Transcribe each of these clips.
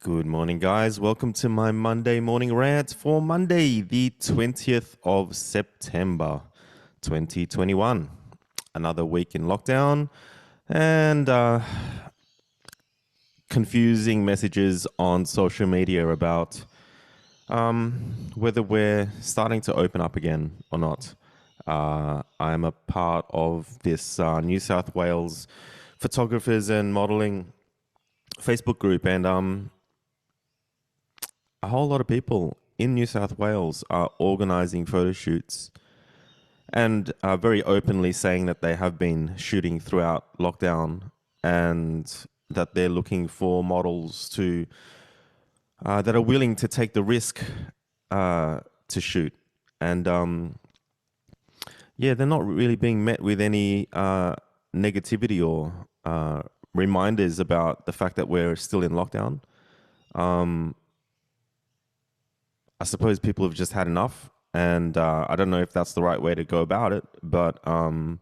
Good morning, guys. Welcome to my Monday morning rant for Monday, the 20th of September, 2021. Another week in lockdown and confusing messages on social media about whether we're starting to open up again or not. I'm a part of this New South Wales photographers and modeling Facebook group, and a whole lot of people in New South Wales are organizing photo shoots and are very openly saying that they have been shooting throughout lockdown and that they're looking for models to that are willing to take the risk to shoot. And yeah, they're not really being met with any negativity or reminders about the fact that we're still in lockdown. I suppose people have just had enough, and I don't know if that's the right way to go about it. But I'm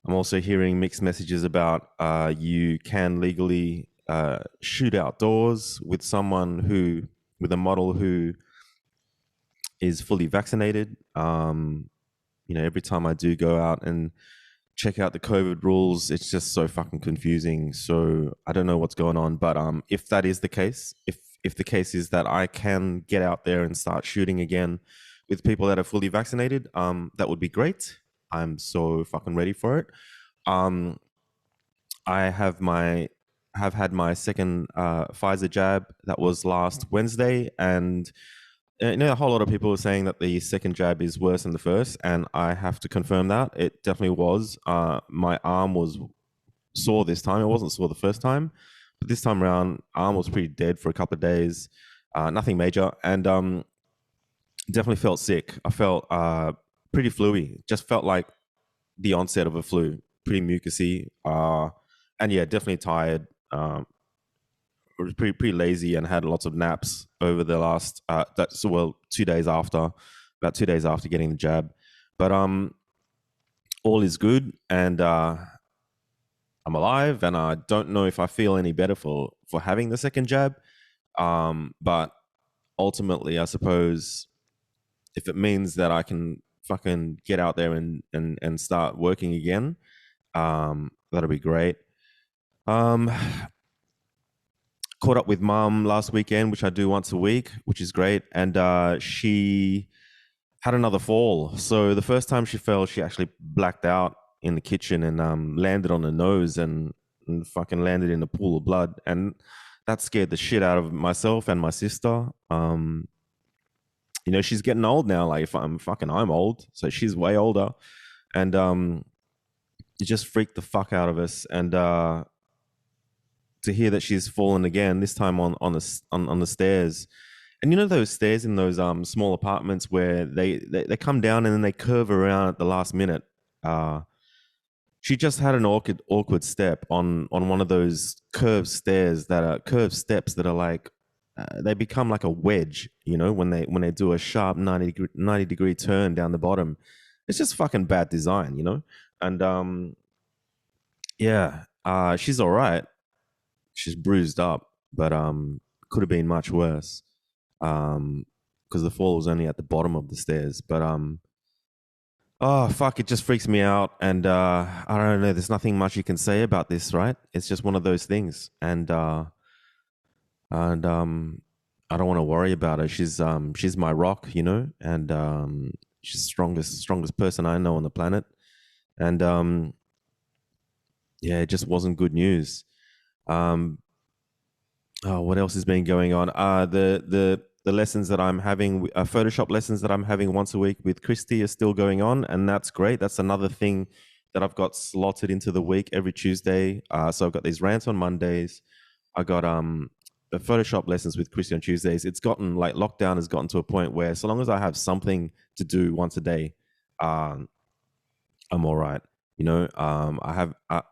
also hearing mixed messages about you can legally shoot outdoors with with a model who is fully vaccinated. Every time I do go out and check out the COVID rules, it's just so fucking confusing. So I don't know what's going on, but if that is the case, if the case is that I can get out there and start shooting again with people that are fully vaccinated, that would be great. I'm so fucking ready for it. I have had my second Pfizer jab. That was last Wednesday, and a whole lot of people are saying that the second jab is worse than the first, and I have to confirm that it definitely was. My arm was sore this time. It wasn't sore the first time, but this time around, arm was pretty dead for a couple of days. Nothing major, and definitely felt sick. I felt pretty fluey. Just felt like the onset of a flu. Pretty mucusy, and yeah, definitely tired. Was pretty lazy and had lots of naps over the last 2 days after, about 2 days after getting the jab. But all is good, and I'm alive, and I don't know if I feel any better for having the second jab. But ultimately, I suppose if it means that I can fucking get out there and start working again, that'll be great. Caught up with mum last weekend, which I do once a week, which is great. And she had another fall. So the first time she fell, she actually blacked out in the kitchen and landed on her nose and fucking landed in a pool of blood. And that scared the shit out of myself and my sister. She's getting old now. Like, if I'm old, so she's way older, and it just freaked the fuck out of us. And to hear that she's fallen again, this time on the stairs. And those stairs in those small apartments where they come down and then they curve around at the last minute. She just had an awkward step on one of those curved steps that are like they become like a wedge, when they do a sharp 90 degree turn down the bottom. It's just fucking bad design, And yeah, she's all right. She's bruised up, but could have been much worse. Because the fall was only at the bottom of the stairs. But oh fuck, it just freaks me out, and I don't know. There's nothing much you can say about this, right? It's just one of those things, and I don't want to worry about her. She's my rock, and she's the strongest person I know on the planet, and yeah, it just wasn't good news. What else has been going on? The lessons that I'm having, Photoshop lessons that I'm having once a week with Christy are still going on, and that's great. That's another thing that I've got slotted into the week every Tuesday. So I've got these rants on Mondays. I got the Photoshop lessons with Christy on Tuesdays. It's gotten like lockdown has gotten to a point where so long as I have something to do once a day, I'm all right. I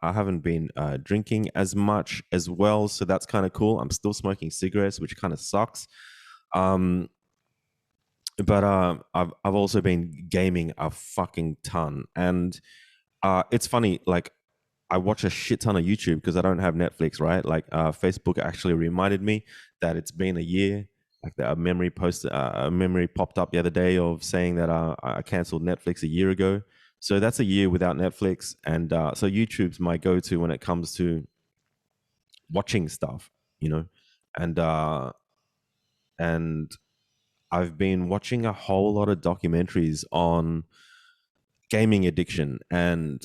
haven't been drinking as much as well, so that's kind of cool. I'm still smoking cigarettes, which kind of sucks. But I've also been gaming a fucking ton, and it's funny. Like, I watch a shit ton of YouTube because I don't have Netflix, right? Like Facebook actually reminded me that it's been a year. Like a memory popped up the other day of saying that I canceled Netflix a year ago. So that's a year without Netflix, and so YouTube's my go-to when it comes to watching stuff, you know, and and I've been watching a whole lot of documentaries on gaming addiction, and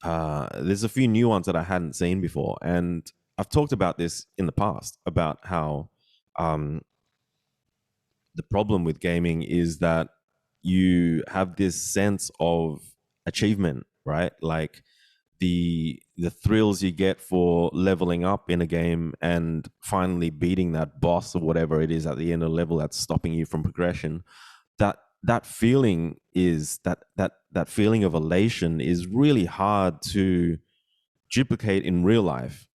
there's a few new ones that I hadn't seen before, and I've talked about this in the past about how um, the problem with gaming is that you have this sense of achievement, right? Like the thrills you get for leveling up in a game and finally beating that boss or whatever it is at the end of the level that's stopping you from progression. That feeling is that feeling of elation is really hard to duplicate in real life.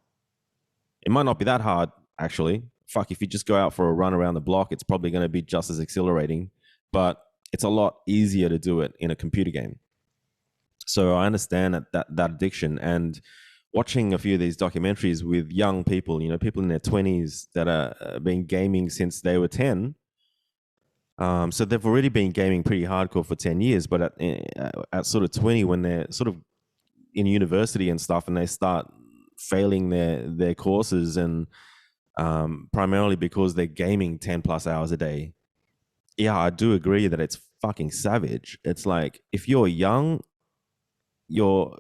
It might not be that hard, actually. Fuck, if you just go out for a run around the block, it's probably going to be just as exhilarating, but it's a lot easier to do it in a computer game. So I understand that addiction, and watching a few of these documentaries with young people, people in their 20s that are been gaming since they were 10. So they've already been gaming pretty hardcore for 10 years, but at sort of 20, when they're sort of in university and stuff, and they start failing their courses, and primarily because they're gaming 10 plus hours a day. Yeah, I do agree that it's fucking savage. It's like, if you're young, you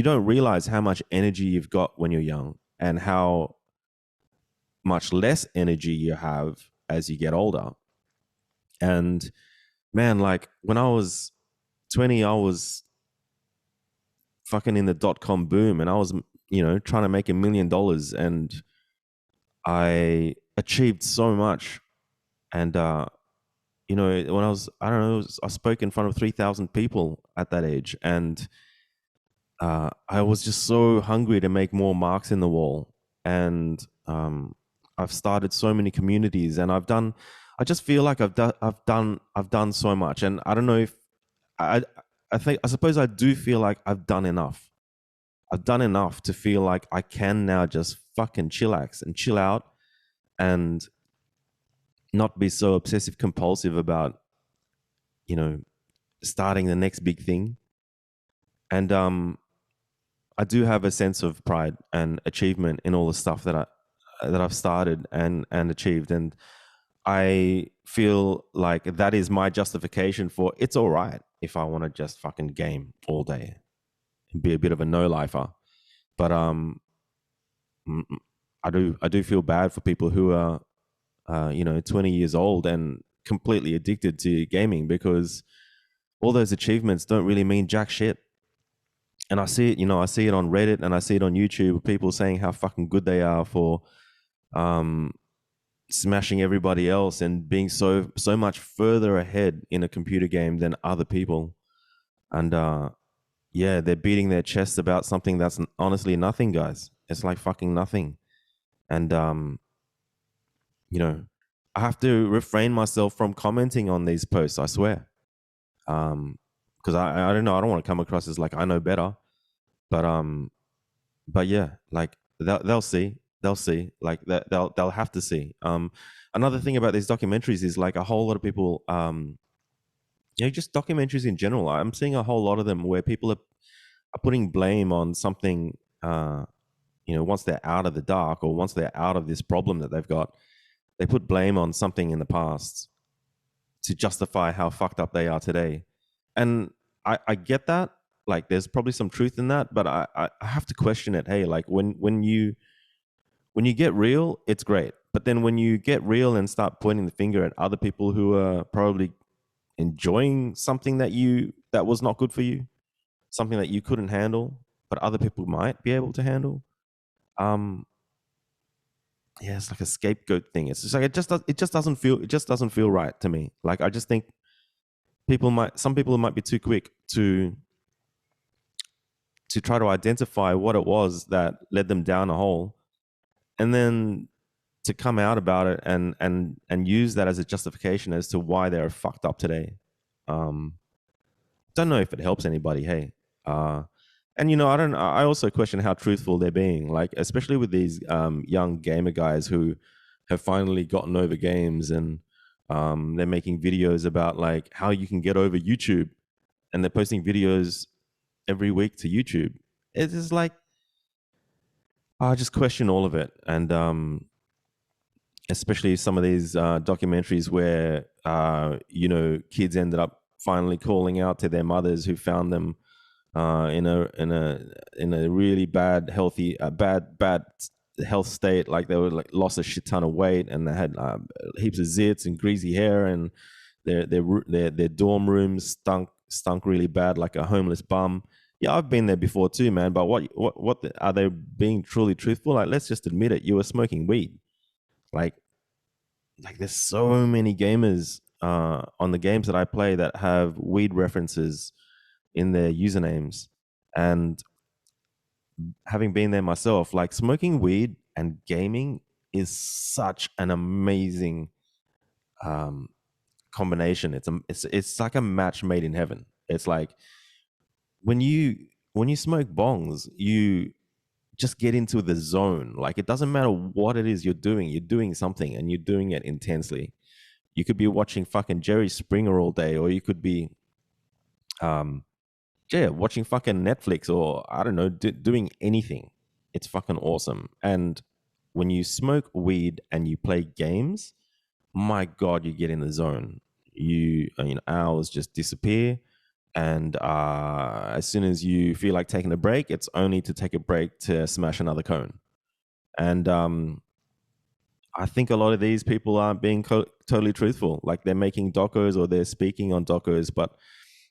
don't realize how much energy you've got when you're young, and how much less energy you have as you get older. And man, like when I was 20, I was fucking in the .com boom, and I was, trying to make $1 million, and I achieved so much. And when I don't know, I spoke in front of 3,000 people at that age, and I was just so hungry to make more marks in the wall. And I've started so many communities, and I just feel like I've done so much. And I don't know if I, I suppose I do feel like I've done enough. I've done enough to feel like I can now just fucking chillax and chill out, and not be so obsessive compulsive about, starting the next big thing. And I do have a sense of pride and achievement in all the stuff that I've started and achieved, and I feel like that is my justification for it's all right if I want to just fucking game all day and be a bit of a no lifer. But I do feel bad for people who are 20 years old and completely addicted to gaming, because all those achievements don't really mean jack shit. And I see it, I see it on Reddit, and I see it on YouTube, people saying how fucking good they are for smashing everybody else and being so much further ahead in a computer game than other people. And yeah, they're beating their chests about something that's honestly nothing, guys. It's like fucking nothing. And I have to refrain myself from commenting on these posts, I swear. Because I don't know, I don't want to come across as like I know better. But yeah, like they'll see. They'll see. Like they'll have to see. Another thing about these documentaries is like a whole lot of people just documentaries in general. I'm seeing a whole lot of them where people are putting blame on something once they're out of the dark, or once they're out of this problem that they've got, they put blame on something in the past to justify how fucked up they are today. And I get that. Like, there's probably some truth in that, but I have to question it. Hey, like when you get real, it's great. But then when you get real and start pointing the finger at other people who are probably enjoying something that was not good for you, something that you couldn't handle, but other people might be able to handle. Yeah, it's like a scapegoat thing. It's just like it just doesn't feel right to me. Like, I just think some people might be too quick to try to identify what it was that led them down a hole, and then to come out about it and use that as a justification as to why they're fucked up today. Don't know if it helps anybody. Hey, And I also question how truthful they're being, like especially with these young gamer guys who have finally gotten over games, and they're making videos about like how you can get over YouTube, and they're posting videos every week to YouTube. It's just like I just question all of it, and especially some of these documentaries where kids ended up finally calling out to their mothers who found them in a really bad health state, like they were like lost a shit ton of weight, and they had heaps of zits and greasy hair, and their dorm rooms stunk really bad, like a homeless bum. Yeah, I've been there before too, man. But are they being truly truthful? Like, let's just admit it. You were smoking weed. Like, there's so many gamers on the games that I play that have weed references in their usernames. And having been there myself, like smoking weed and gaming is such an amazing um, combination. It's like a match made in heaven. It's like when you smoke bongs, you just get into the zone. Like it doesn't matter what it is you're doing something, and you're doing it intensely. You could be watching fucking Jerry Springer all day, or you could be um, yeah, watching fucking Netflix, or I don't know, doing anything. It's fucking awesome. And when you smoke weed and you play games, my God, you get in the zone. Hours just disappear. And as soon as you feel like taking a break, it's only to take a break to smash another cone. And I think a lot of these people aren't being totally truthful. Like they're making docos or they're speaking on docos, but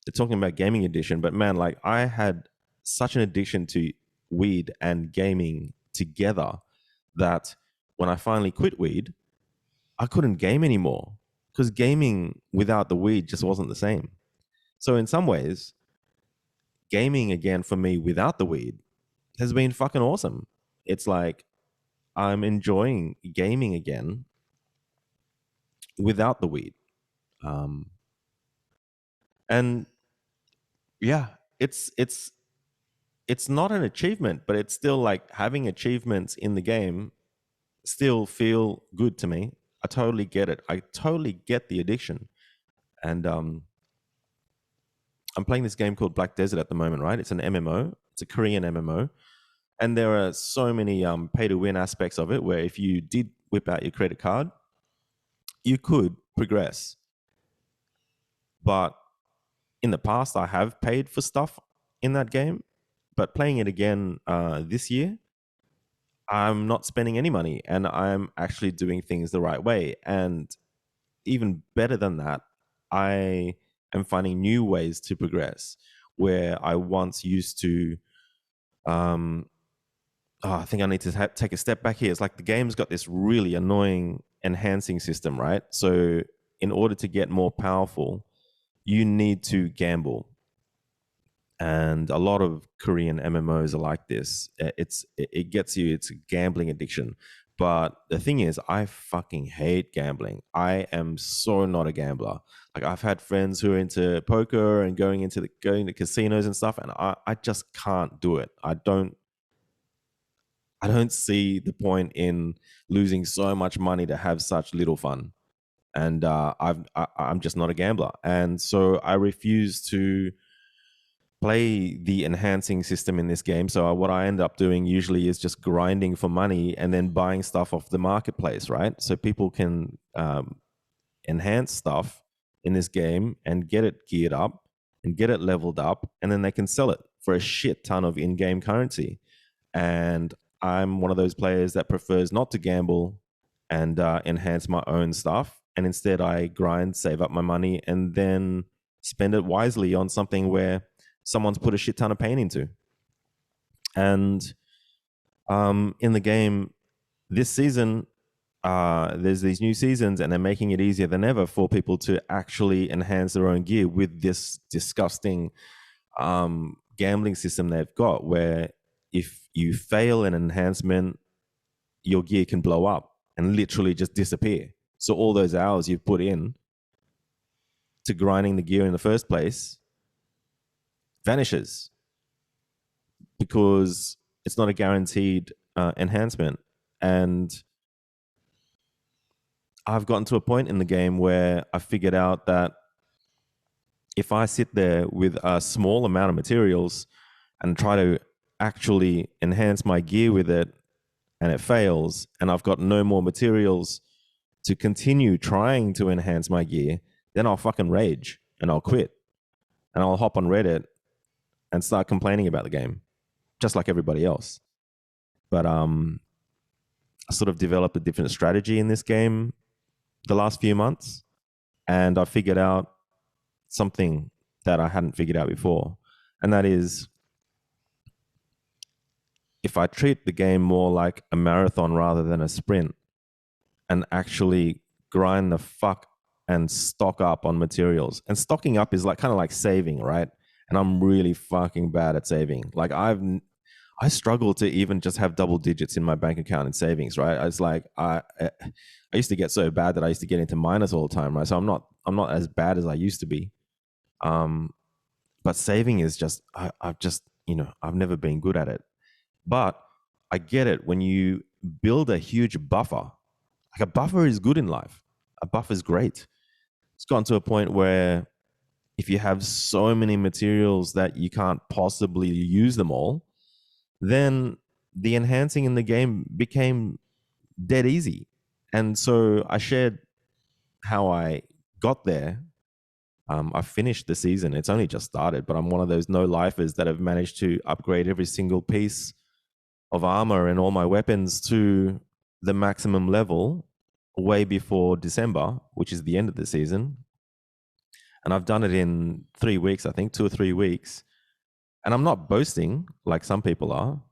they're talking about gaming addiction. But man, like I had such an addiction to weed and gaming together that when I finally quit weed, I couldn't game anymore because gaming without the weed just wasn't the same. So in some ways, gaming again for me without the weed has been fucking awesome. It's like I'm enjoying gaming again without the weed. Um, and yeah, it's not an achievement, but it's still like having achievements in the game still feel good to me. I totally get it. I totally get the addiction. And I'm playing this game called Black Desert at the moment, right? It's an MMO. It's a Korean MMO. And there are so many pay to win aspects of it where if you did whip out your credit card, you could progress. But in the past, I have paid for stuff in that game. But playing it again this year, I'm not spending any money and I'm actually doing things the right way. And even better than that, I am finding new ways to progress where I once used to. I think I need to take a step back here. It's like the game's got this really annoying enhancing system, right? So, in order to get more powerful, you need to gamble. And a lot of Korean MMOs are like this. It gets you. It's a gambling addiction. But the thing is, I fucking hate gambling. I am so not a gambler. Like I've had friends who are into poker and going to casinos and stuff, and I just can't do it. I don't see the point in losing so much money to have such little fun. And I'm just not a gambler, and so I refuse to play the enhancing system in this game. So what I end up doing usually is just grinding for money and then buying stuff off the marketplace, right? So people can enhance stuff in this game and get it geared up and get it leveled up, and then they can sell it for a shit ton of in-game currency. And I'm one of those players that prefers not to gamble and enhance my own stuff, and instead I grind, save up my money, and then spend it wisely on something where someone's put a shit ton of pain into. And in the game this season, there's these new seasons, and they're making it easier than ever for people to actually enhance their own gear with this disgusting gambling system they've got, where if you fail an enhancement, your gear can blow up and literally just disappear. So all those hours you've put in to grinding the gear in the first place vanishes. because it's not a guaranteed enhancement. And I've gotten to a point in the game where I figured out that if I sit there with a small amount of materials and try to actually enhance my gear with it, and it fails, and I've got no more materials to continue trying to enhance my gear, then I'll fucking rage and I'll quit. And I'll hop on Reddit and start complaining about the game, just like everybody else. But I sort of developed a different strategy in this game the last few months, and I figured out something that I hadn't figured out before. And that is, if I treat the game more like a marathon rather than a sprint, and actually grind the fuck and stock up on materials. And stocking up is like kind of like saving, right? And I'm really fucking bad at saving. Like I struggle to even just have double digits in my bank account in savings, right? I was like I used to get so bad that I used to get into minus all the time, right? So I'm not as bad as I used to be. But saving is just I've just, I've never been good at it. But I get it when you build a huge buffer. Like a buffer is good in life. A buffer is great. It's gotten to a point where if you have so many materials that you can't possibly use them all, then the enhancing in the game became dead easy. And so I shared how I got there. I finished the season. It's only just started, but I'm one of those no-lifers that have managed to upgrade every single piece of armor and all my weapons to the maximum level way before December, which is the end of the season. And I've done it in 3 weeks, I think, 2 or 3 weeks. And I'm not boasting like some people are.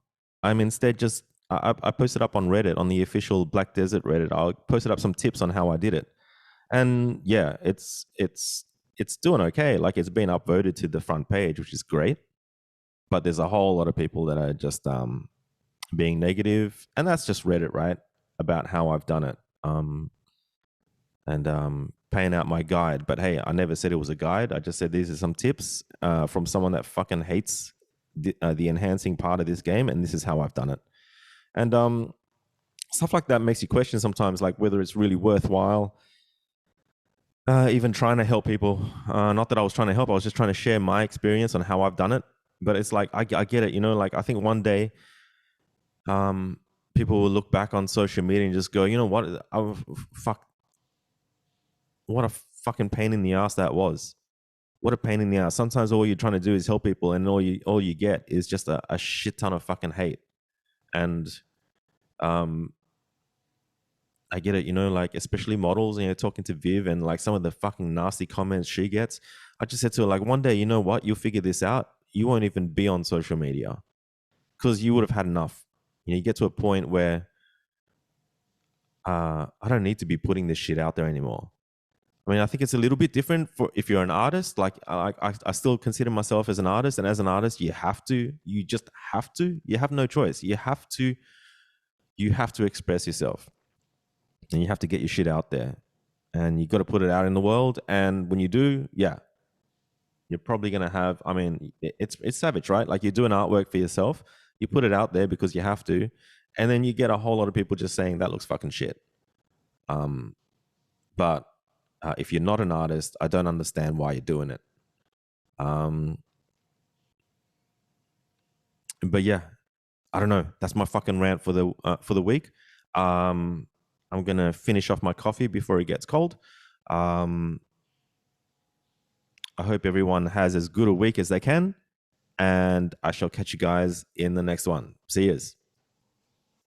I'm instead just, I posted up on Reddit, on the official Black Desert Reddit. I posted up some tips on how I did it. And yeah, it's doing okay. Like it's been upvoted to the front page, which is great. But there's a whole lot of people that are just being negative, and that's just Reddit, right? About how I've done it, and paying out my guide. But hey, I never said it was a guide. I just said these are some tips from someone that fucking hates the enhancing part of this game, and this is how I've done it. And stuff like that makes you question sometimes, like whether it's really worthwhile. Even trying to help people. Not that I was trying to help. I was just trying to share my experience on how I've done it. But it's like I get it. Like I think one day people will look back on social media and just go, you know what? What a fucking pain in the ass that was. What a pain in the ass. Sometimes all you're trying to do is help people, and all you get is just a shit ton of fucking hate. And I get it, like especially models, talking to Viv and like some of the fucking nasty comments she gets. I just said to her, like, one day, you know what? You'll figure this out. You won't even be on social media because you would have had enough. You get to a point where I don't need to be putting this shit out there anymore. I mean, I think it's a little bit different for if you're an artist. Like I still consider myself as an artist, and as an artist, you just have to. You have no choice. You have to express yourself, and you have to get your shit out there, and you got to put it out in the world. And when you do, yeah, you're probably gonna have. I mean, it's savage, right? Like you're doing artwork for yourself. You put it out there because you have to, and then you get a whole lot of people just saying that looks fucking shit. But if you're not an artist, I don't understand why you're doing it. But yeah, I don't know. That's my fucking rant for the week. I'm gonna finish off my coffee before it gets cold. I hope everyone has as good a week as they can, and I shall catch you guys in the next one. See yous.